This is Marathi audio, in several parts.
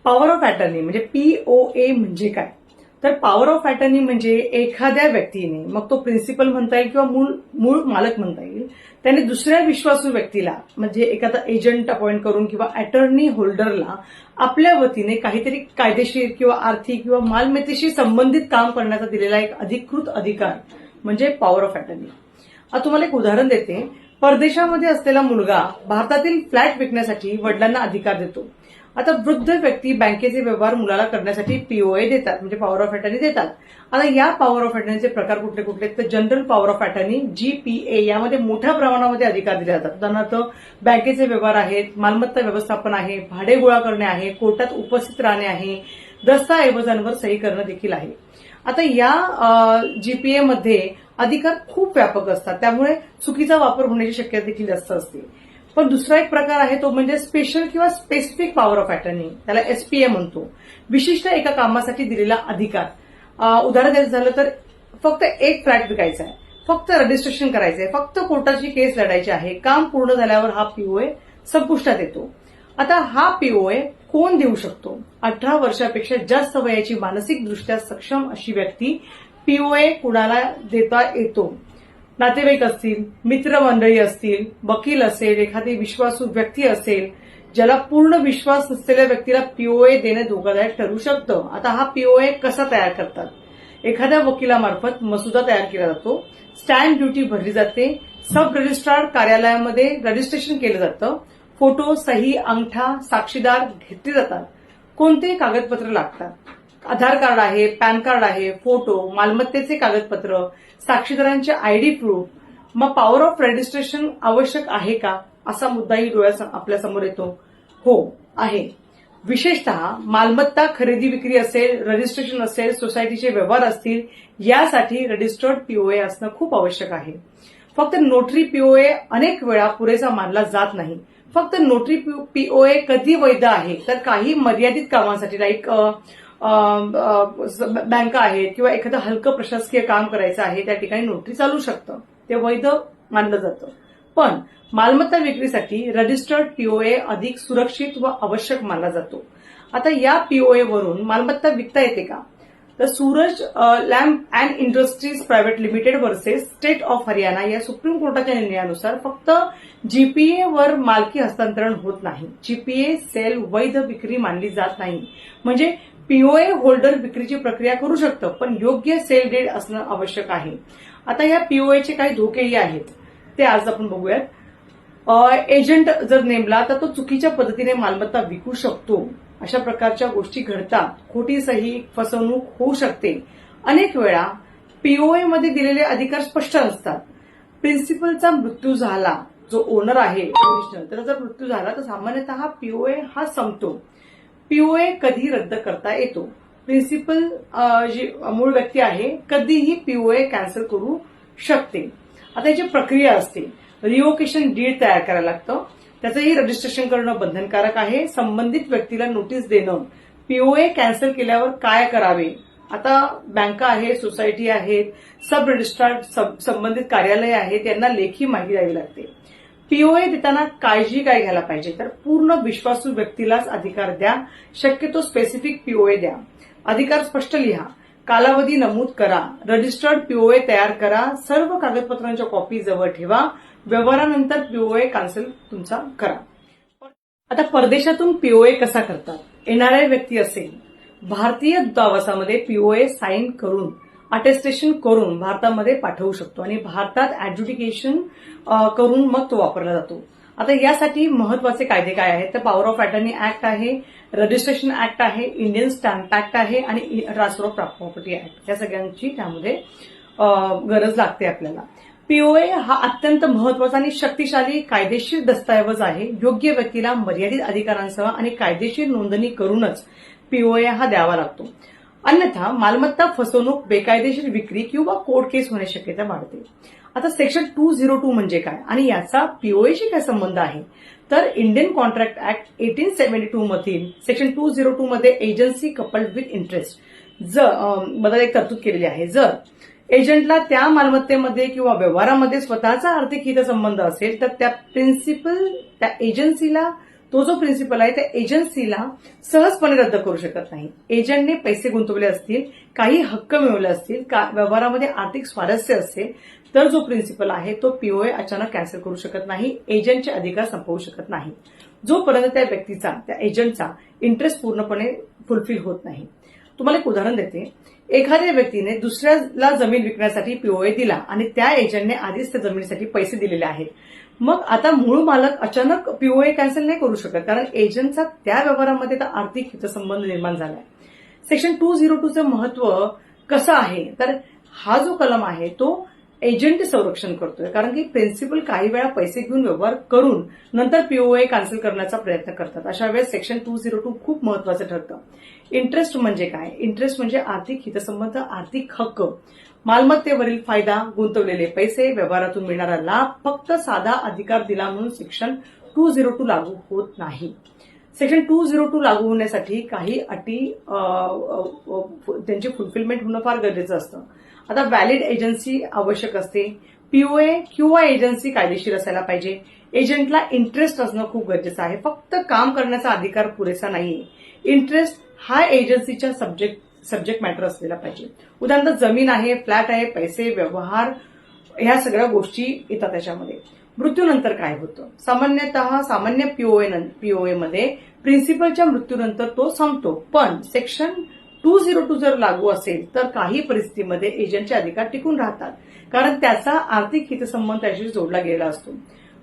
पॉवर ऑफ अटर्नी म्हणजे POA म्हणजे काय? तर पॉवर ऑफ अटर्नी म्हणजे एखाद्या व्यक्तीने, मग तो प्रिन्सिपल म्हणता येईल किंवा मूळ मालक म्हणता येईल, त्याने दुसऱ्या विश्वासू व्यक्तीला म्हणजे एखादा एजंट अपॉइंट करून किंवा अटर्नी होल्डरला आपल्या वतीने काहीतरी कायदेशीर किंवा आर्थिक किंवा मालमत्तेशी संबंधित काम करण्याचा दिलेला एक अधिकृत अधिकार म्हणजे पॉवर ऑफ अटर्नी. आता तुम्हाला एक उदाहरण देते. परदेशामध्ये असलेला मुलगा भारतातील फ्लॅट विकण्यासाठी वडिलांना अधिकार देतो. आता वृद्ध व्यक्ती बँकेचे व्यवहार मुलाला करण्यासाठी POA देतात म्हणजे पॉवर ऑफ अटर्नी देतात. आता या पॉवर ऑफ अटर्नीचे प्रकार कुठले कुठले? तर general power of attorney GPA यामध्ये मोठ्या प्रमाणामध्ये अधिकार दिले जातात. उदाहरणार्थ बँकेचे व्यवहार आहेत, मालमत्ता व्यवस्थापन आहे, भाडे गोळा करणे आहे, कोर्टात उपस्थित राहणे आहे, दस्तऐवजांवर सही करणं देखील आहे. आता या GPA मध्ये अधिकार खूप व्यापक असतात, त्यामुळे चुकीचा वापर होण्याची शक्यता देखील जास्त असते. पण दुसरा एक प्रकार आहे तो म्हणजे स्पेशल किंवा स्पेसिफिक पॉवर ऑफ अटर्नी, त्याला SPA म्हणतो. विशिष्ट एका कामासाठी दिलेला अधिकार. उदाहरण द्यायचं झालं तर फक्त एक फ्लॅट विकायचा आहे, फक्त रजिस्ट्रेशन करायचं आहे, फक्त कोर्टाची केस लढायची आहे, काम पूर्ण झाल्यावर हा POA संपुष्टात येतो. आता हा POA कोण देऊ शकतो? 18 वर्षापेक्षा जास्त वयाची मानसिकदृष्ट्या सक्षम अशी व्यक्ती POA कुणाला देता येतो? नातेवाईक असतील, मित्रमंडळी असतील, वकील असेल, एखादी विश्वासू व्यक्ती असेल, ज्याला पूर्ण विश्वास नसलेल्या व्यक्तीला POA देणे धोकादायक ठरू शकतं. आता हा POA कसा तयार करतात? एखाद्या वकिलामार्फत मसुदा तयार केला जातो, स्टॅम्प ड्युटी भरली जाते, सब रजिस्ट्रार कार्यालयामध्ये रजिस्ट्रेशन केलं जातं, फोटो, सही, अंगठा, साक्षीदार घेतले जातात. कोणते कागदपत्र लागतात? आधार कार्ड आहे, पॅन कार्ड आहे, फोटो, मालमत्तेचे कागदपत्र, साक्षीदारांचे ID प्रूफ. मग पॉवर ऑफ रजिस्ट्रेशन आवश्यक आहे का? असा मुद्दाही डोळ्यात आपल्या समोर येतो. हो आहे. विशेषतः मालमत्ता खरेदी विक्री असेल, रजिस्ट्रेशन असेल, सोसायटीचे व्यवहार असतील, यासाठी रजिस्टर्ड POA असणं खूप आवश्यक आहे. फक्त नोटरी POA अनेक वेळा पुरेसा मानला जात नाही. फक्त नोटरी POA कधी वैध आहे? तर काही मर्यादित कामांसाठी, लाईक बँका आहेत किंवा एखादं हलकं प्रशासकीय काम करायचं आहे, त्या ठिकाणी नोटरी चालू शकतं, ते वैध मानलं जातं. पण मालमत्ता विक्रीसाठी रजिस्टर्ड POA अधिक सुरक्षित व आवश्यक मानला जातो. आता या POA वरून मालमत्ता विकता येते का? तर Suraj lamp and industries private limited versus state of Haryana या सुप्रीम कोर्टाच्या निर्णयानुसार फक्त GPA वर मालकी हस्तांतरण होत नाही. GPA सेल वैध विक्री मानली जात नाही. म्हणजे POA होल्डर विक्रीची प्रक्रिया करू शकतं, पण योग्य सेल डेट असणं आवश्यक आहे. आता या POAचे काही धोकेही आहेत, ते आज आपण बघूयात. एजंट जर नेमला तर तो चुकीच्या पद्धतीने मालमत्ता विकू शकतो. अशा प्रकारच्या गोष्टी घडतात. खोटी सही, फसवणूक होऊ शकते. अनेक वेळा POA मध्ये दिलेले अधिकार स्पष्ट नसतात. प्रिन्सिपलचा मृत्यू झाला, जो ओनर आहे ओरिजिनल, त्याचा जर मृत्यू झाला तर सामान्यतः POA हा संपतो. POA कधी रद्द करता येतो? प्रिन्सिपल जी मूळ व्यक्ती आहे कधीही POA कॅन्सल करू शकते. आता याची प्रक्रिया असते. रिओकेशन डीड तयार करायला लागतं, त्याचंही रजिस्ट्रेशन करणं बंधनकारक आहे. संबंधित व्यक्तीला नोटीस देणं. POA कॅन्सल केल्यावर काय करावे? आता बँका आहेत, सोसायटी आहेत, सब रजिस्ट्रार संबंधित कार्यालय आहेत, यांना लेखी माहिती द्यावी लागते. POA देताना काळजी काय घ्यायला पाहिजे? तर पूर्ण विश्वासू व्यक्तीलाच अधिकार द्या. शक्यतो स्पेसिफिक POA द्या. अधिकार स्पष्ट लिहा. कालावधी नमूद करा. रजिस्टर्ड POA तयार करा. सर्व कागदपत्रांच्या कॉपी जवळ ठेवा. व्यवहारानंतर POA कॅन्सल तुमचा करा. आता परदेशातून POA कसा करतात? येणाऱ्या व्यक्ती असेल, भारतीय दूतावासामध्ये POA साईन करून, अटेस्टेशन करून भारतामध्ये पाठवू शकतो आणि भारतात ऍडज्युडिकेशन करून मग तो वापरला जातो. आता यासाठी महत्वाचे कायदे काय आहेत? तर पॉवर ऑफ अटर्नी ऍक्ट आहे, रजिस्ट्रेशन ऍक्ट आहे, इंडियन स्टॅम्प ऍक्ट आहे आणि ट्रान्सफर ऑफ प्रॉपर्टी ऍक्ट. या सगळ्यांची त्यामध्ये गरज लागते आपल्याला. POA हा अत्यंत महत्वाचा आणि शक्तिशाली कायदेशीर दस्तऐवज आहे. योग्य व्यक्तीला मर्यादित अधिकारांसह आणि कायदेशीर नोंदणी करूनच POA हा द्यावा लागतो. अन्यथा मालमत्ता फसवणूक, बेकायदेशीर विक्री किंवा कोर्ट केस होण्याची शक्यता वाढते. आता सेक्शन 202 म्हणजे काय आणि याचा POAशी काय संबंध आहे? तर इंडियन कॉन्ट्रॅक्ट ऍक्ट 1872 मधील सेक्शन 202 मध्ये एजन्सी कपल्ड विथ इंटरेस्ट बद्दल एक तरतूद केलेली आहे. जर एजंटला त्या मालमत्तेमध्ये किंवा व्यवहारामध्ये स्वतःचा आर्थिक हितसंबंध असेल तर त्या प्रिन्सिपल त्या एजन्सीला तो जो प्रिन्सिपल आहे त्या एजन्सीला सहजपणे रद्द करू शकत नाही. एजंटने पैसे गुंतवले असतील, काही हक्क मिळवले असतील, व्यवहारामध्ये आर्थिक स्वारस्य असेल तर जो प्रिन्सिपल आहे तो पीओए अचानक कॅन्सल करू शकत नाही, एजंटचे अधिकार संपवू शकत नाही, जोपर्यंत त्या व्यक्तीचा, त्या एजंटचा इंटरेस्ट पूर्णपणे फुलफिल होत नाही. तुम्हाला एक उदाहरण देते. एखाद्या व्यक्तीने दुसऱ्याला जमीन विकण्यासाठी पीओए दिला आणि त्या एजंटने आधीच त्या जमिनीसाठी पैसे दिलेले आहेत. मग आता मूळ मालक अचानक पीओए कॅन्सल नाही करू शकत, कारण एजंटचा त्या व्यवहारामध्ये आर्थिक हितसंबंध निर्माण झालाय. सेक्शन 202चं महत्व कसं आहे तर हा जो कलम आहे तो एजंट संरक्षण करतोय, कारण की प्रिन्सिपल काही वेळा पैसे घेऊन व्यवहार करून नंतर पीओए कॅन्सल करण्याचा प्रयत्न करतात. अशा वेळेस सेक्शन 202 खूप महत्वाचं ठरतं. इंटरेस्ट म्हणजे काय? इंटरेस्ट म्हणजे आर्थिक हितसंबंध, आर्थिक हक्क, मालमत्तेवरील फायदा, गुंतवलेले पैसे, व्यवहारातून मिळणारा लाभ. फक्त साधा अधिकार दिला म्हणून सेक्शन 202 लागू होत नाही. सेक्शन 202 लागू होण्यासाठी काही अटी त्यांची फुलफिलमेंट होणं फार गरजेचं असतं. आता व्हॅलिड एजन्सी आवश्यक असते. पीओए किंवा एजन्सी कायदेशीर असायला पाहिजे. एजंटला इंटरेस्ट असणं खूप गरजेचं आहे. फक्त काम करण्याचा अधिकार पुरेसा नाहीये. इंटरेस्ट हा एजन्सीच्या सब्जेक्ट मॅटर असलेला पाहिजे. उदाहरणार्थ जमीन आहे, फ्लॅट आहे, पैसे, व्यवहार, ह्या सगळ्या गोष्टी येतात त्याच्यामध्ये. मृत्यूनंतर काय होतं? सामान्य पीओए मध्ये प्रिन्सिपलच्या मृत्यूनंतर तो संपतो, पण सेक्शन 202 जर लागू असेल तर काही परिस्थितीमध्ये एजंटचे अधिकार टिकून राहतात, कारण त्याचा आर्थिक हितसंबंध त्याशी जोडला गेलेला असतो.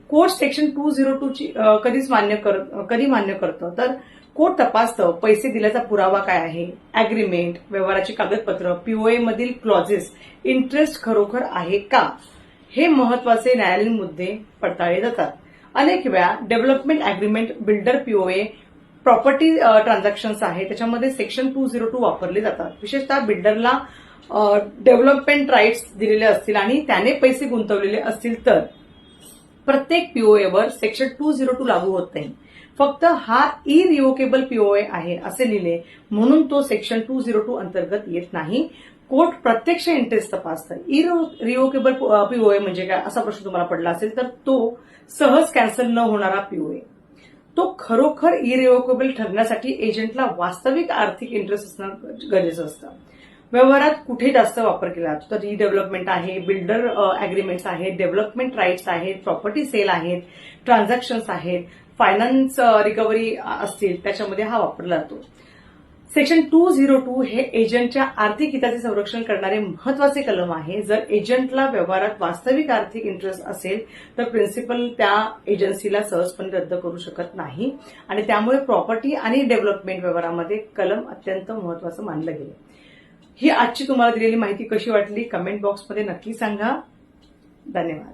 कोर्ट सेक्शन 202 कधी मान्य करतं तर कोर्ट तपासतं पैसे दिल्याचा पुरावा काय आहे, अग्रीमेंट, व्यवहाराची कागदपत्र, पीओए मधील क्लॉजेस, इंटरेस्ट खरोखर आहे का, हे महत्वाचे न्यायालयीन मुद्दे पडताळले जातात. अनेक वेळा development agreement, builder POA, property transactions आहे त्याच्यामध्ये सेक्शन 202 वापरले जातात. विशेषतः बिल्डरला डेव्हलपमेंट राईट्स दिलेले असतील आणि त्याने पैसे गुंतवलेले असतील तर प्रत्येक पीओएवर सेक्शन 202 लागू होत नाही. फक्त हा इरिव्होकेबल पीओए आहे असे लिहिले म्हणून तो सेक्शन 202 अंतर्गत येत नाही. कोर्ट प्रत्यक्ष इंटरेस्ट तपासतं. इरिव्होकेबल पीओए म्हणजे काय असा प्रश्न तुम्हाला पडला असेल तर तो सहज कॅन्सल न होणारा पीओए. तो खरोखर इरिव्होकेबल ठरण्यासाठी एजंटला वास्तविक आर्थिक इंटरेस्ट असणं गरजेचं असतं. व्यवहारात कुठे जास्त वापर केला जातो तर रिडेव्हलपमेंट आहे, बिल्डर अग्रीमेंट्स आहेत, डेव्हलपमेंट राईट्स आहेत, प्रॉपर्टी सेल आहेत, ट्रान्झॅक्शन्स आहेत, फायनान्स रिकव्हरी असतील त्याच्यामध्ये हा वापरला जातो. सेक्शन 202 हे एजंटच्या आर्थिक हिताचे संरक्षण करणारे महत्वाचे कलम आहे. जर एजंटला व्यवहारात वास्तविक आर्थिक इंटरेस्ट असेल तर प्रिन्सिपल त्या एजन्सीला सहजपणे रद्द करू शकत नाही आणि त्यामुळे प्रॉपर्टी आणि डेव्हलपमेंट व्यवहारामध्ये कलम अत्यंत महत्वाचं मानलं गेलं. ही आजची तुम्हाला दिलेली माहिती कशी वाटली कमेंट बॉक्समध्ये नक्की सांगा. धन्यवाद.